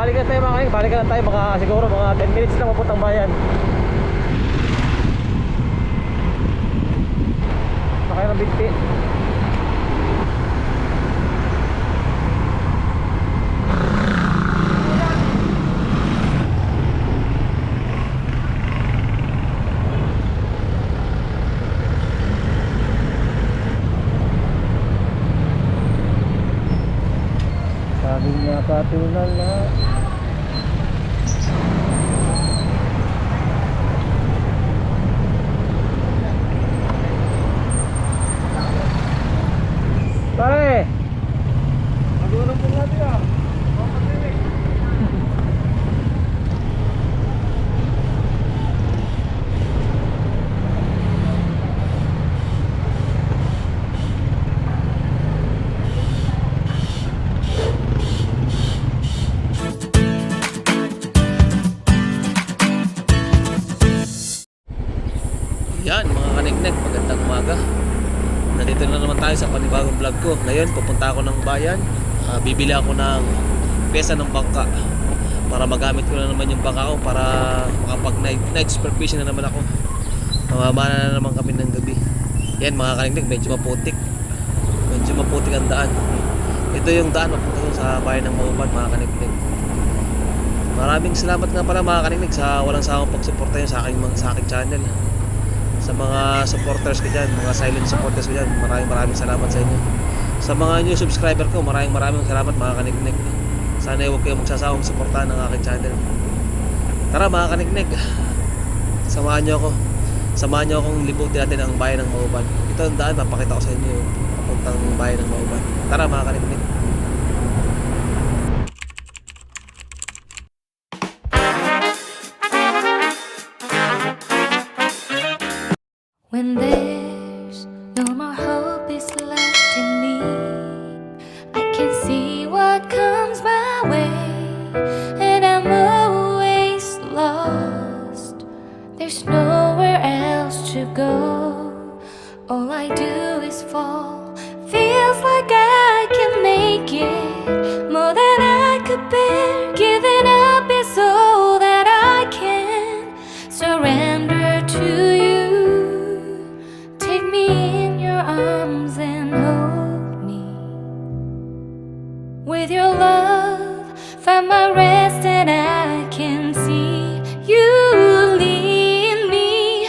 balikan tayo mga kaing. Balikan lang tayo siguro mga 10 minutes lang mapuntang bayan. Sakay ng binti. Sabi niya katulala. Pare! Nagulong po natin ah. Yan mga kanignig, magandang umaga. Nandito na naman tayo sa panibagong vlog ko. Ngayon pupunta ako ng bayan. Bibili ako ng pyesa ng Bangka para magamit ko na naman yung bangka ko para makapag night supervision na naman ako. Mamamana na naman kami ng gabi. Yan mga kanignig, medyo maputik. Medyo maputik ang daan. Ito yung daan papunta sa bayan ng MAUBAN mga kanignig. Maraming salamat nga pala mga kanignig sa walang sawang pagsuporta nyo sa aking channel. Sa mga supporters ko dyan, mga silent supporters ko dyan, maraming salamat sa inyo. Sa mga new subscriber ko, maraming salamat mga kanignig. Sana huwag kayong magsasawang suportahan ng aking channel. Tara mga kanignig, samahan nyo akong libutin natin ang bayan ng MAUBAN. Ito ang daan, papakita ko sa inyo yung papuntang bayan ng MAUBAN. Tara mga kanignig. When there's no more hope is left in me, I can see what comes my way, and I'm always lost. There's nowhere else to go. All I do is fall. Feels like I can make it more than I could bear. Giving up is all that I can surrender to you. Take me in your arms and hold me. With your love, find my rest and I can see you lead me.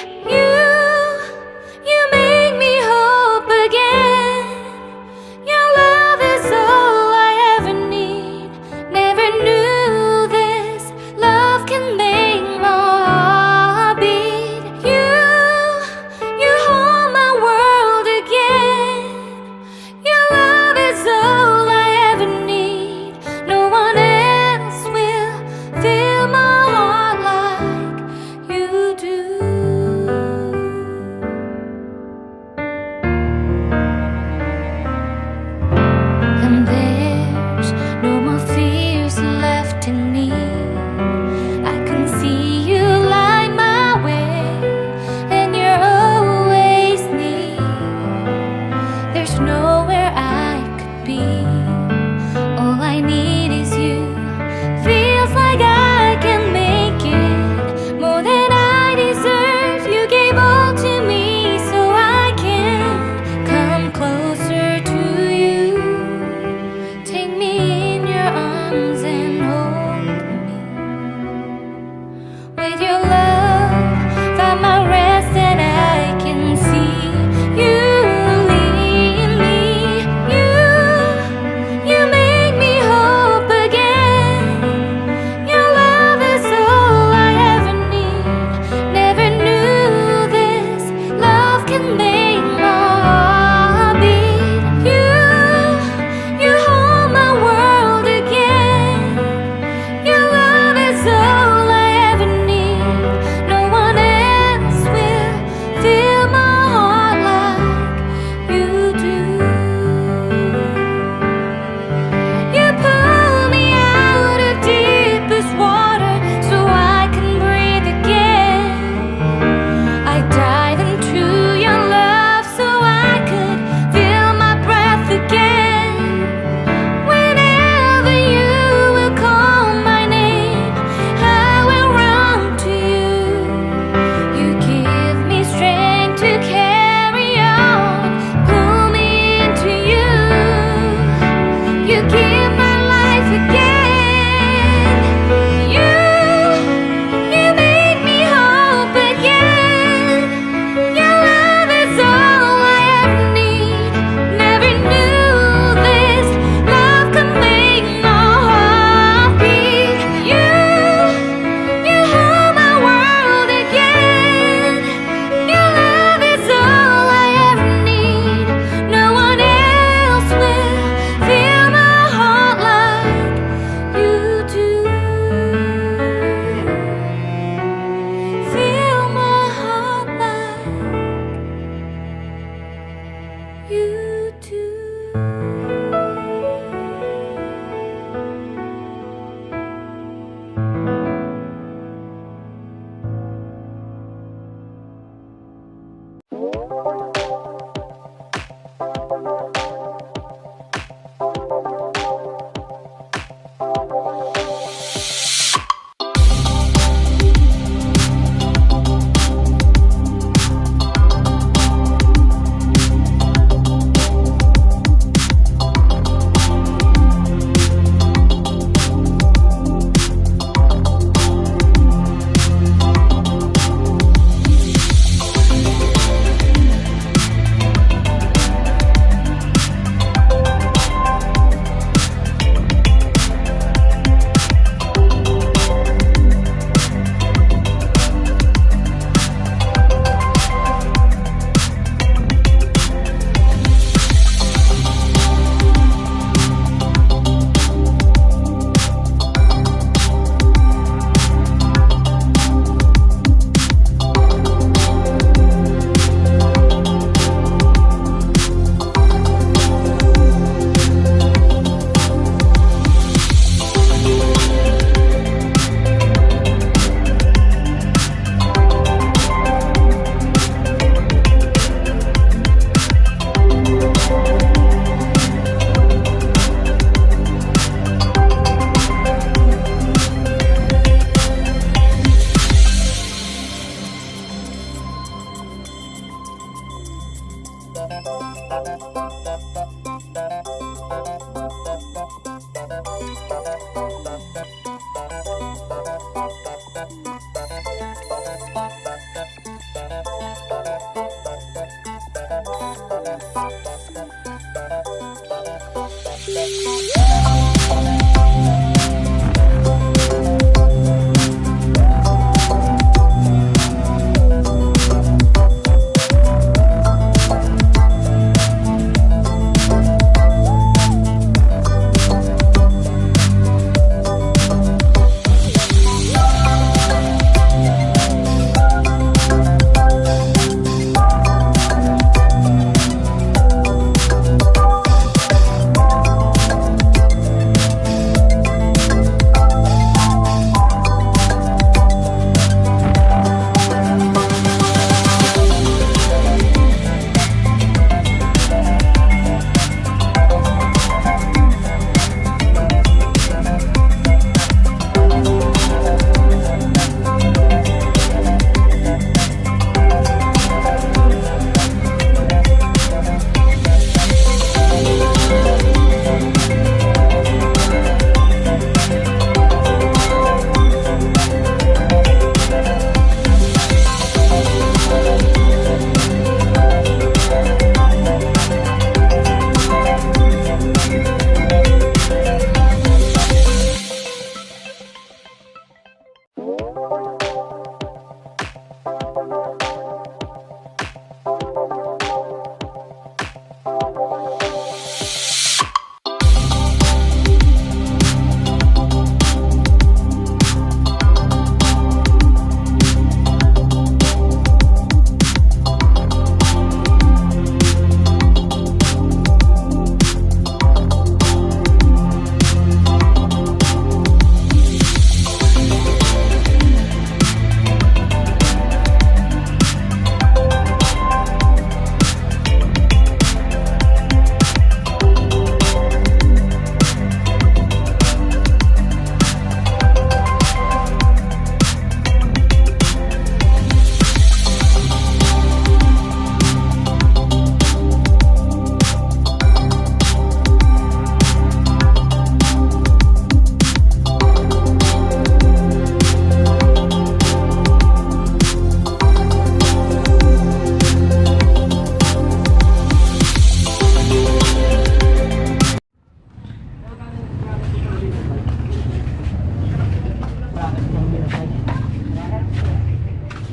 You make me hope again. Your love is all I ever need. Never knew this love can make my heart beat. You hold my world again. Your love is all I ever need. No one else will.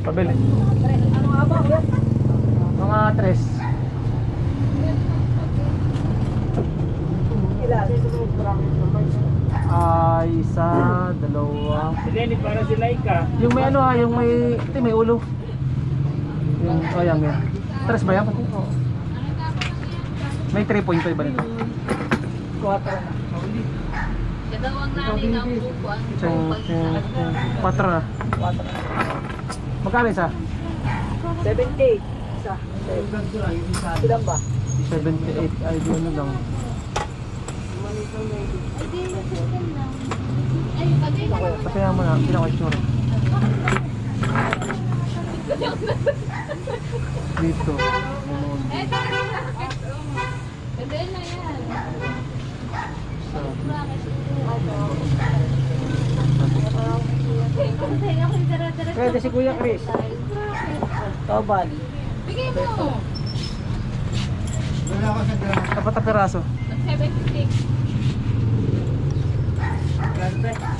Pabili. Ano nga ba? Mga 3. Ilan? Isa, dalawa. Hindi, para si Laika. Yung may ano ha, yung may, ito may ulo. Yung, oh yan, yan. 3 ba yan? Pati? Oo. May 3.5 ba nito? 4 na. Kadawang nanin ang buko ang Ching, 4 na. 4 na. Magkano isa? 70. Isa. Ilan ba? 78, ay di ano lang. Ay, pagay na lang. Kasi naman na, pinaka-sure. Dito. Eh, pwede na yan. Pwede si Kuya Chris. Toban. Bigay mo. Dapat na piraso. 76.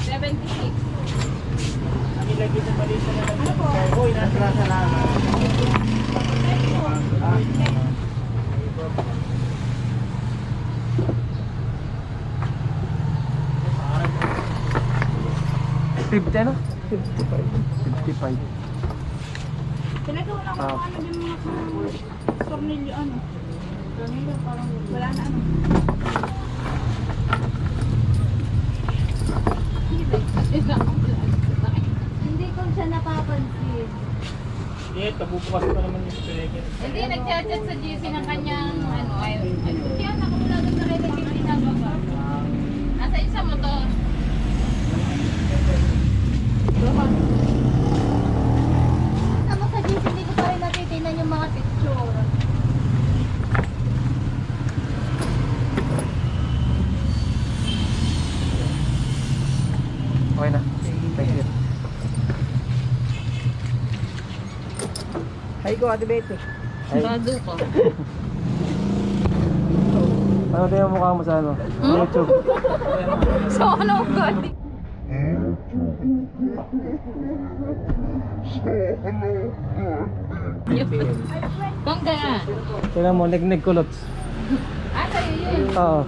76. Ang ilagay sa balita na nag-iisa. Hoy, nasa salamat. $50 ano? 55. Pinagawa na ako Ah. ano yung mga tornilyo ano. Tornilyo parang wala na ano. Hindi ko siya napapansin. Hindi, tabubukas pa naman yung pinagin. Hindi, nag-chat sa GC ng kanyang ano, ayun. Kaya nakamula doon sa relative pinababa. Nasa isa motor. Sama sa GC, hindi ko pa rin natitinan yung mga picture. Okay na. Thank you. Ay ko, Ate Betty. Bado ko. Ano tayo mukha mo sa ano? YouTube. So, ano God? Bangka na. Tingnan mo, neg-neg kulots. Ah, sa'yo yun. Oo.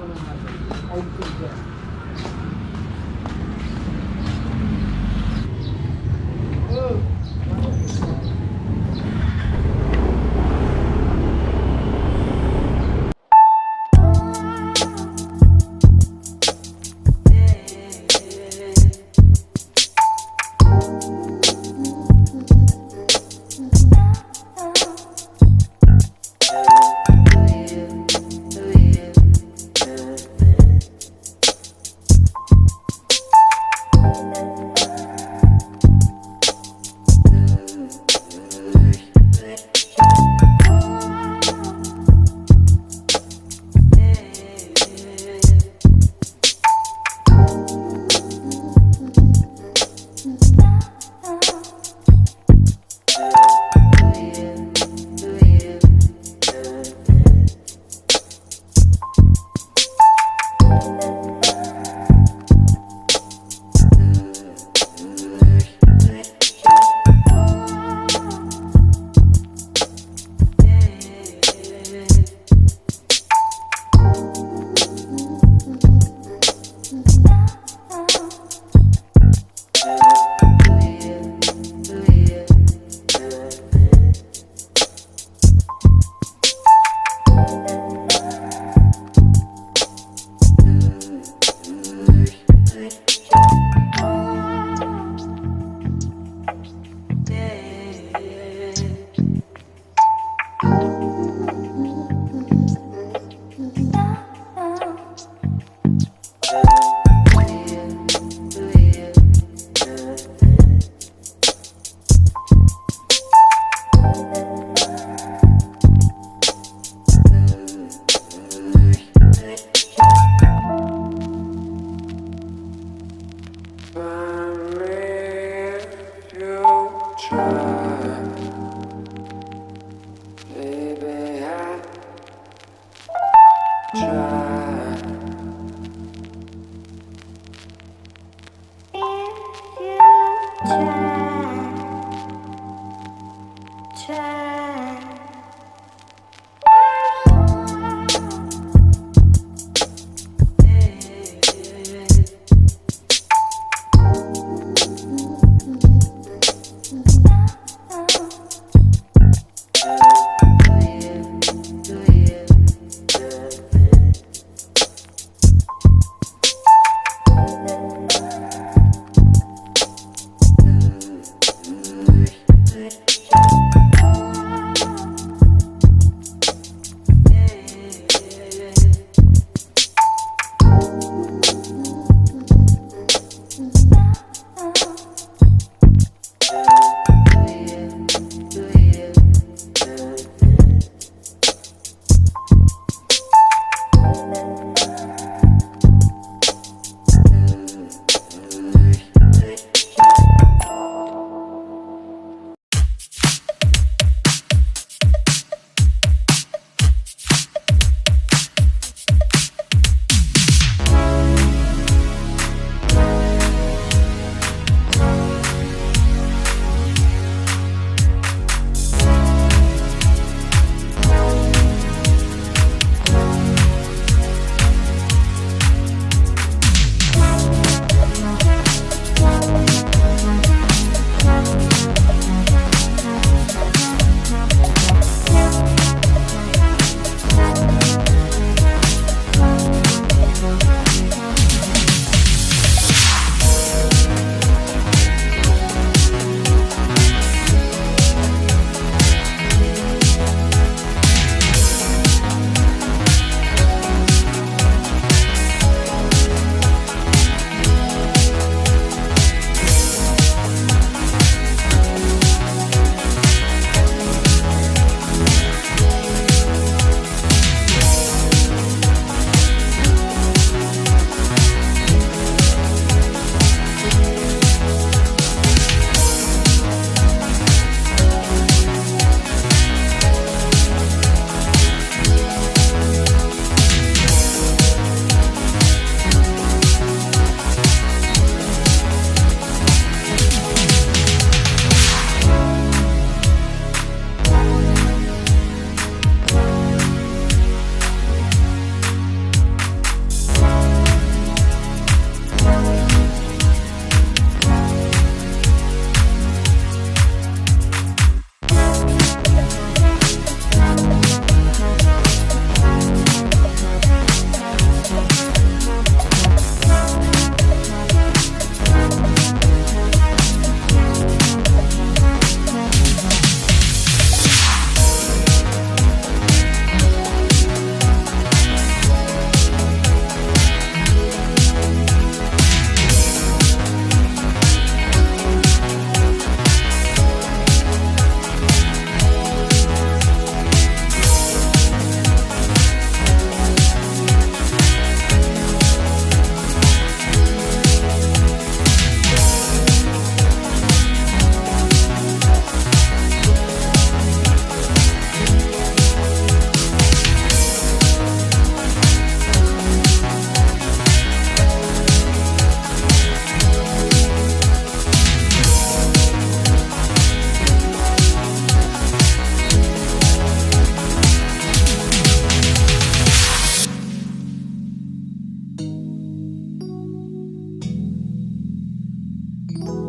you.